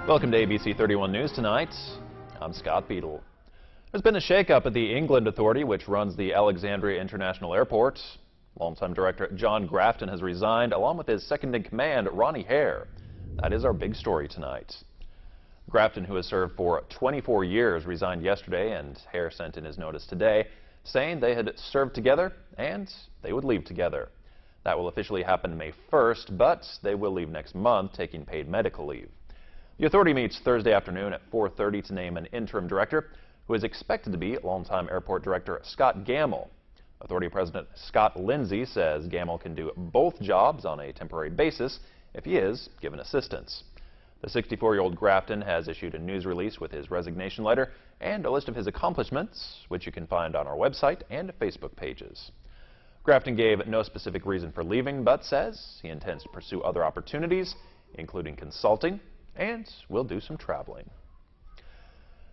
Welcome to ABC31 News tonight. I'm Scott Beadle. There's been a shakeup at the England Authority, which runs the Alexandria International Airport. Longtime director John Grafton has resigned, along with his second-in-command, Ronnie Hare. That is our big story tonight. Grafton, who has served for 24 years, resigned yesterday, and Hare sent in his notice today, saying they had served together and they would leave together. That will officially happen May 1st, but they will leave next month, taking paid medical leave. The authority meets Thursday afternoon at 4:30 to name an interim director, who is expected to be longtime airport director Scott Gamble. Authority President Scott Lindsay says Gamble can do both jobs on a temporary basis if he is given assistance. The 64-year-old Grafton has issued a news release with his resignation letter and a list of his accomplishments, which you can find on our website and Facebook pages. Grafton gave no specific reason for leaving, but says he intends to pursue other opportunities, including consulting, and will do some traveling.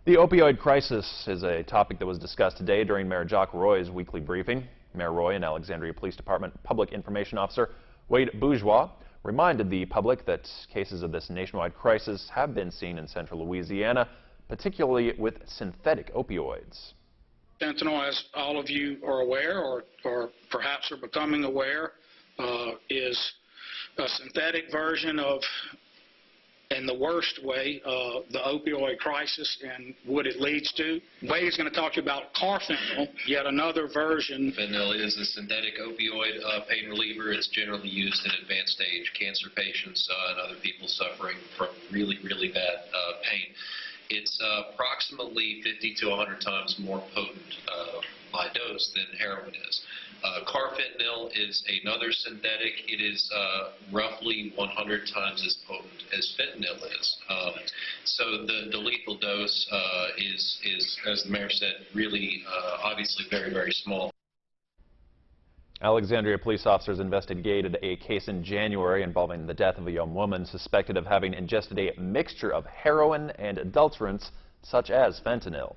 The opioid crisis is a topic that was discussed today during Mayor Jock Roy's weekly briefing. Mayor Roy and Alexandria Police Department Public Information Officer Wade Bourgeois reminded the public that cases of this nationwide crisis have been seen in central Louisiana, particularly with synthetic opioids. Fentanyl, as all of you are aware, or perhaps are becoming aware, is a synthetic version of, in the worst way, the opioid crisis and what it leads to. Wade is going to talk to you about carfentanyl, yet another version. Fentanyl is a synthetic opioid pain reliever. It's generally used in advanced stage cancer patients and other people suffering from really, really bad pain. It's approximately 50 to 100 times more potent by dose than heroin is. Carfentanyl is another synthetic. It is roughly 100 times as potent as fentanyl is. So the lethal dose is, as the mayor said, really obviously very, very small. Alexandria police officers investigated a case in January involving the death of a young woman suspected of having ingested a mixture of heroin and adulterants such as fentanyl.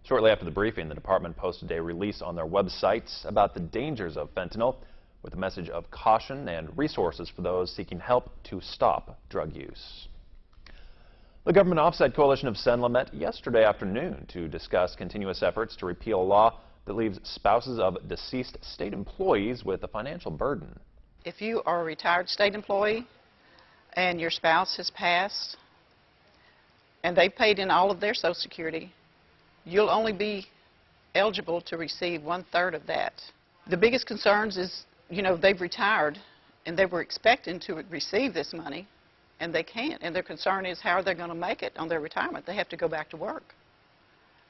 Shortly after the briefing, the department posted a release on their websites about the dangers of fentanyl with a message of caution and resources for those seeking help to stop drug use. The Government Offset Coalition of Senla met yesterday afternoon to discuss continuous efforts to repeal a law that leaves spouses of deceased state employees with a financial burden. If you are a retired state employee and your spouse has passed and they've paid in all of their Social Security, you'll only be eligible to receive 1/3 of that. The biggest concerns is, you know, they've retired and they were expecting to receive this money and they can't. And their concern is how are they going to make it on their retirement? They have to go back to work.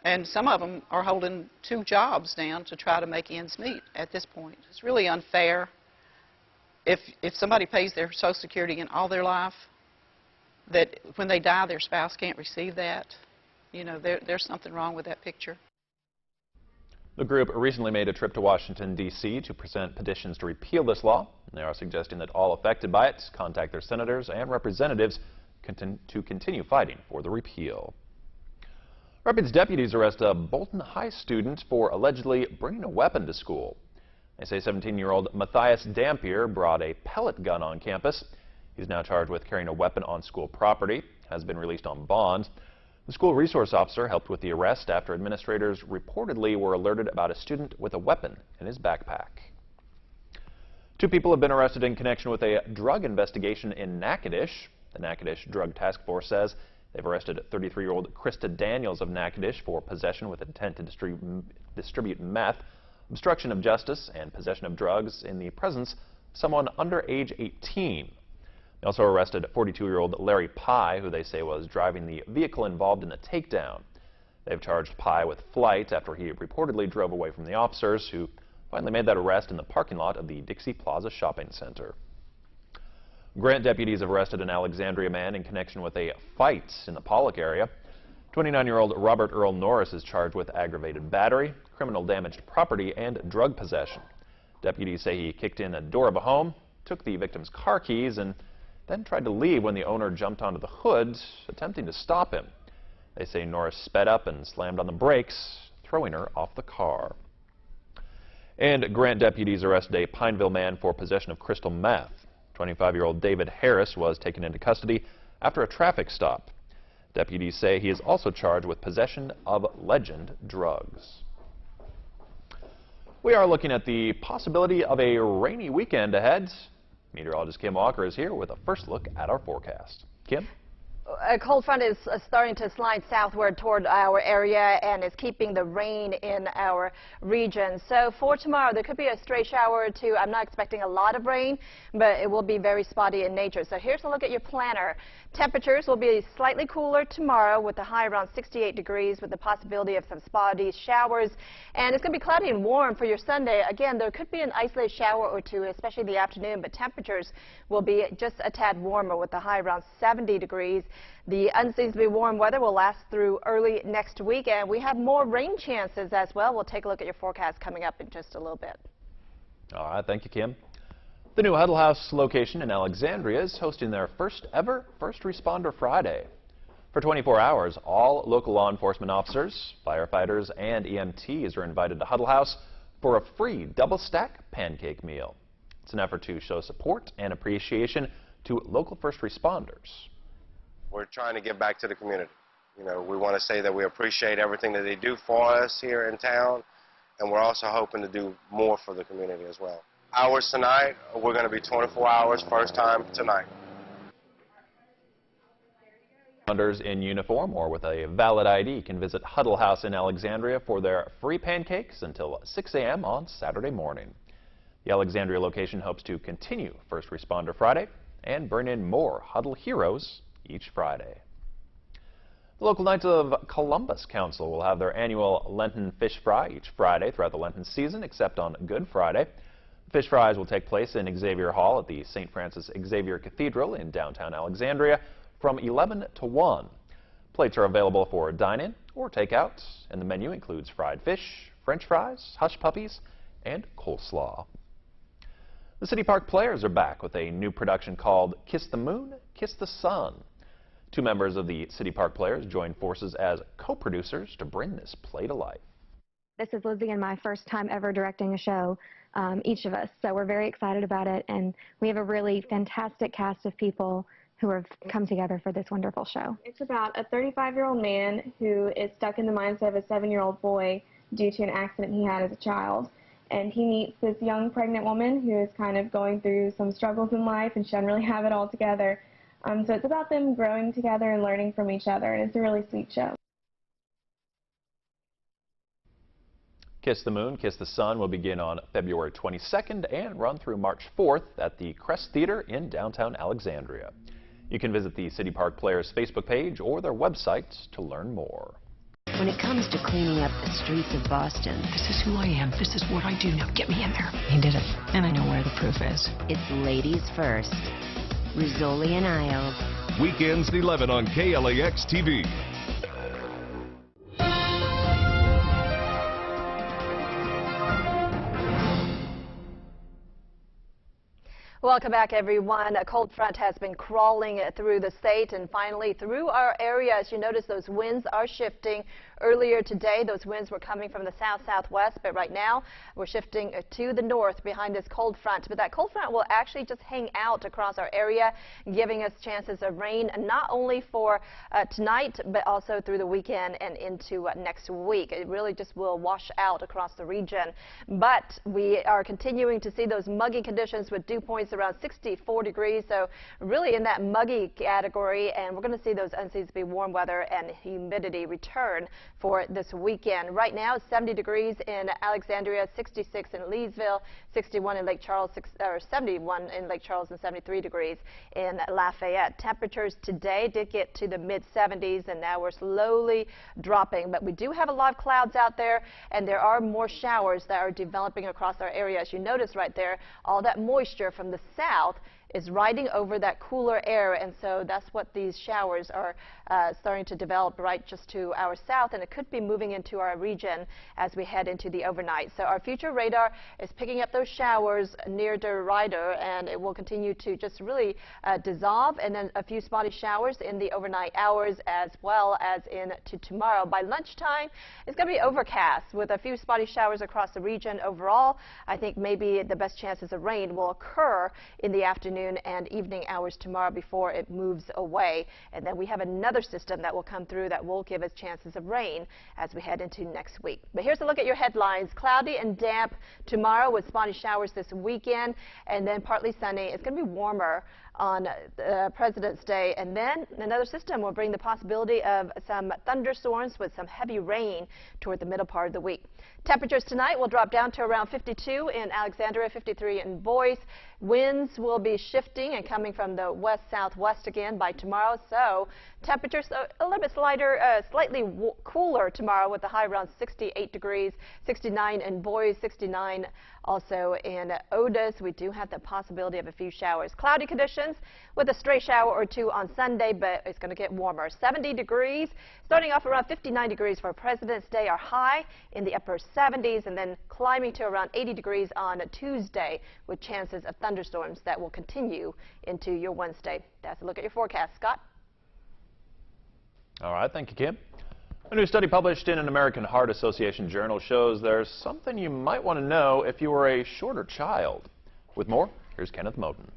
And some of them are holding 2 jobs down to try to make ends meet at this point. It's really unfair. If somebody pays their Social Security in all their life, that when they die, their spouse can't receive that. You know, there's something wrong with that picture. The group recently made a trip to Washington, D.C. to present petitions to repeal this law. They are suggesting that all affected by it contact their senators and representatives to continue fighting for the repeal. Rapids deputies arrest a Bolton High student for allegedly bringing a weapon to school. They say 17-year-old Matthias Dampier brought a pellet gun on campus. He's now charged with carrying a weapon on school property, has been released on bond. The school resource officer helped with the arrest after administrators reportedly were alerted about a student with a weapon in his backpack. 2 people have been arrested in connection with a drug investigation in Natchitoches. The Natchitoches Drug Task Force says they've arrested 33-year-old Krista Daniels of Natchitoches for possession with intent to distribute meth, obstruction of justice, and possession of drugs in the presence of someone under age 18. They also arrested 42-year-old Larry Pye, who they say was driving the vehicle involved in the takedown. They've charged Pye with flight after he reportedly drove away from the officers, who finally made that arrest in the parking lot of the Dixie Plaza Shopping Center. Grant deputies have arrested an Alexandria man in connection with a fight in the Pollock area. 29-year-old Robert Earl Norris is charged with aggravated battery, criminal damage to property, and drug possession. Deputies say he kicked in a door of a home, took the victim's car keys, and then tried to leave when the owner jumped onto the hood, attempting to stop him. They say Norris sped up and slammed on the brakes, throwing her off the car. And Grant deputies arrested a Pineville man for possession of crystal meth. 25-year-old David Harris was taken into custody after a traffic stop. Deputies say he is also charged with possession of legend drugs. We are looking at the possibility of a rainy weekend ahead. Meteorologist Kim Walker is here with a first look at our forecast. Kim? A cold front is starting to slide southward toward our area and is keeping the rain in our region. So for tomorrow, there could be a stray shower or two. I'm not expecting a lot of rain, but it will be very spotty in nature. So here's a look at your planner. Temperatures will be slightly cooler tomorrow with a high around 68 degrees with the possibility of some spotty showers. And it's going to be cloudy and warm for your Sunday. Again, there could be an isolated shower or two, especially in the afternoon, but temperatures will be just a tad warmer with a high around 70 degrees. The unseasonably warm weather will last through early next week, and we have more rain chances as well. We'll take a look at your forecast coming up in just a little bit. All right, thank you, Kim. The new Huddle House location in Alexandria is hosting their first ever First Responder Friday. For 24 hours, all local law enforcement officers, firefighters, and EMTs are invited to Huddle House for a free double-stack pancake meal. It's an effort to show support and appreciation to local first responders. We're trying to give back to the community. You know, we want to say that we appreciate everything that they do for us here in town, and we're also hoping to do more for the community as well. Hours tonight, we're going to be 24 hours, first time tonight. Responders in uniform or with a valid ID can visit Huddle House in Alexandria for their free pancakes until 6 a.m. on Saturday morning. The Alexandria location hopes to continue First Responder Friday and bring in more Huddle heroes each Friday. The local Knights of Columbus Council will have their annual Lenten Fish Fry each Friday throughout the Lenten season, except on Good Friday. The Fish Fries will take place in Xavier Hall at the St. Francis Xavier Cathedral in downtown Alexandria from 11 to 1. Plates are available for dine-in or takeout, and the menu includes fried fish, French fries, hush puppies, and coleslaw. The City Park Players are back with a new production called Kiss the Moon, Kiss the Sun. Two members of the City Park Players joined forces as co-producers to bring this play to life. This is Lizzie and my first time ever directing a show, each of us, so we're very excited about it, and we have a really fantastic cast of people who have come together for this wonderful show. It's about a 35-year-old man who is stuck in the mindset of a 7-year-old boy due to an accident he had as a child. And he meets this young pregnant woman who is kind of going through some struggles in life, and she doesn't really have it all together. So it's about them growing together and learning from each other, and it's a really sweet show. Kiss the Moon, Kiss the Sun will begin on February 22nd and run through March 4th at the Crest Theater in downtown Alexandria. You can visit the City Park Players Facebook page or their website to learn more. When it comes to cleaning up the streets of Boston, this is who I am. This is what I do. Now get me in there. He did it. And I know where the proof is. it's ladies first. Rizzoli and Isles. Weekends at 11 on KLAX TV. Welcome back, everyone. A cold front has been crawling through the state and finally through our area. As you notice, those winds are shifting. Earlier today, those winds were coming from the south-southwest, but right now we're shifting to the north behind this cold front. But that cold front will actually just hang out across our area, giving us chances of rain not only for tonight, but also through the weekend and into next week. It really just will wash out across the region. But we are continuing to see those muggy conditions with dew points around 64 degrees, so really in that muggy category, and we're going to see those unseasonably warm weather and humidity return for this weekend. Right now it's 70 degrees in Alexandria, 66 in Leesville, 61 in Lake Charles, 71 in Lake Charles, and 73 degrees in Lafayette. Temperatures today did get to the mid-70s, and now we're slowly dropping, but we do have a lot of clouds out there, and there are more showers that are developing across our area. As you notice right there, all that moisture from the south is riding over that cooler air, and so that's what these showers are starting to develop right just to our south, and it could be moving into our region as we head into the overnight. So our future radar is picking up those showers near the rider, and it will continue to just really dissolve, and then a few spotty showers in the overnight hours as well as into tomorrow. By lunchtime, it's going to be overcast with a few spotty showers across the region. Overall, I think maybe the best chances of rain will occur in the afternoon afternoon and evening hours tomorrow before it moves away. And then we have another system that will come through that will give us chances of rain as we head into next week. But here's a look at your headlines. Cloudy and damp tomorrow with spotty showers this weekend, and then partly sunny. It's going to be warmer on President's Day, and then another system will bring the possibility of some thunderstorms with some heavy rain toward the middle part of the week. Temperatures tonight will drop down to around 52 in Alexandria, 53 in Boise. Winds will be shifting and coming from the west-southwest again by tomorrow, so temperatures a little bit slightly cooler tomorrow with a high around 68 degrees, 69 in Boise, 69 also in Otis. We do have the possibility of a few showers. Cloudy conditions with a stray shower or two on Sunday, but it's going to get warmer. 70 degrees, starting off around 59 degrees for President's Day. Our high in the upper 70s, and then climbing to around 80 degrees on Tuesday with chances of thunderstorms that will continue into your Wednesday. That's a look at your forecast. Scott? All right, thank you, Kim. A new study published in an American Heart Association journal shows there's something you might want to know if you were a shorter child. With more, here's Kenneth Moten.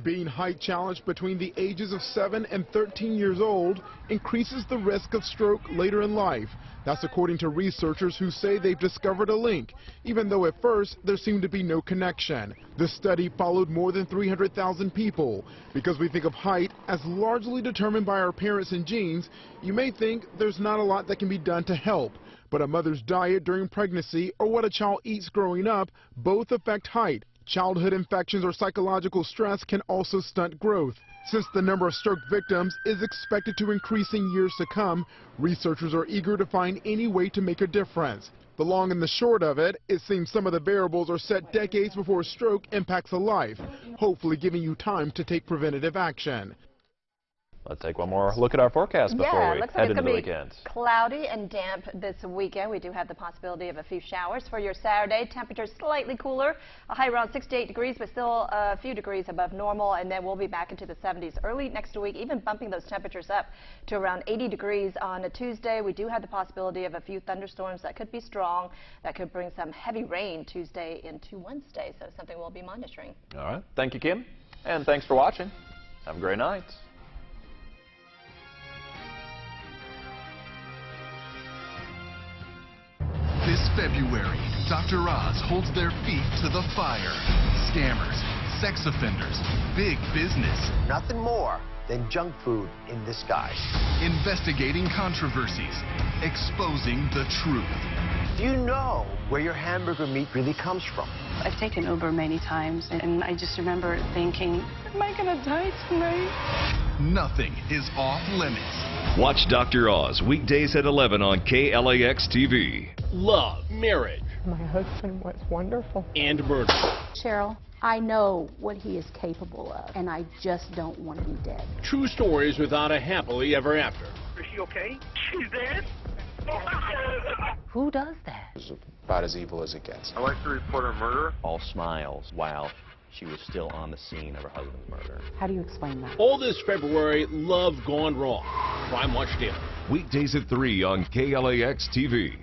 Being height challenged between the ages of 7 and 13 years old increases the risk of stroke later in life. That's according to researchers who say they've discovered a link, even though at first there seemed to be no connection. The study followed more than 300,000 people. Because we think of height as largely determined by our parents and genes, you may think there's not a lot that can be done to help. But a mother's diet during pregnancy or what a child eats growing up both affect height. Childhood infections or psychological stress can also stunt growth. Since the number of stroke victims is expected to increase in years to come, researchers are eager to find any way to make a difference. The long and the short of it, it seems some of the variables are set decades before a stroke impacts a life, hopefully giving you time to take preventative action. Let's take one more look at our forecast before we head into the weekend. Cloudy and damp this weekend. We do have the possibility of a few showers for your Saturday. Temperatures slightly cooler, a high around 68 degrees, but still a few degrees above normal, and then we'll be back into the 70s early next week, even bumping those temperatures up to around 80 degrees on a Tuesday. We do have the possibility of a few thunderstorms that could be strong, that could bring some heavy rain Tuesday into Wednesday, so something we'll be monitoring. All right. Thank you, Kim, and thanks for watching. Have a great night. This February, Dr. Oz holds their feet to the fire. Scammers, sex offenders, big business. Nothing more than junk food in disguise. Investigating controversies, exposing the truth. Do you know where your hamburger meat really comes from? I've taken Uber many times, and I just remember thinking, am I going to die tonight? Nothing is off limits. Watch Dr. Oz weekdays at 11 on KLAX TV. Love, marriage. My husband was wonderful. And murder. Cheryl, I know what he is capable of, and I just don't want him dead. True stories without a happily ever after. Is she okay? She's dead? Who does that? It's about as evil as it gets. I'd like to report a murder. All smiles while she was still on the scene of her husband's murder. How do you explain that? All this February, love gone wrong. Crime Watch Daily. Weekdays at 3 on KLAX TV.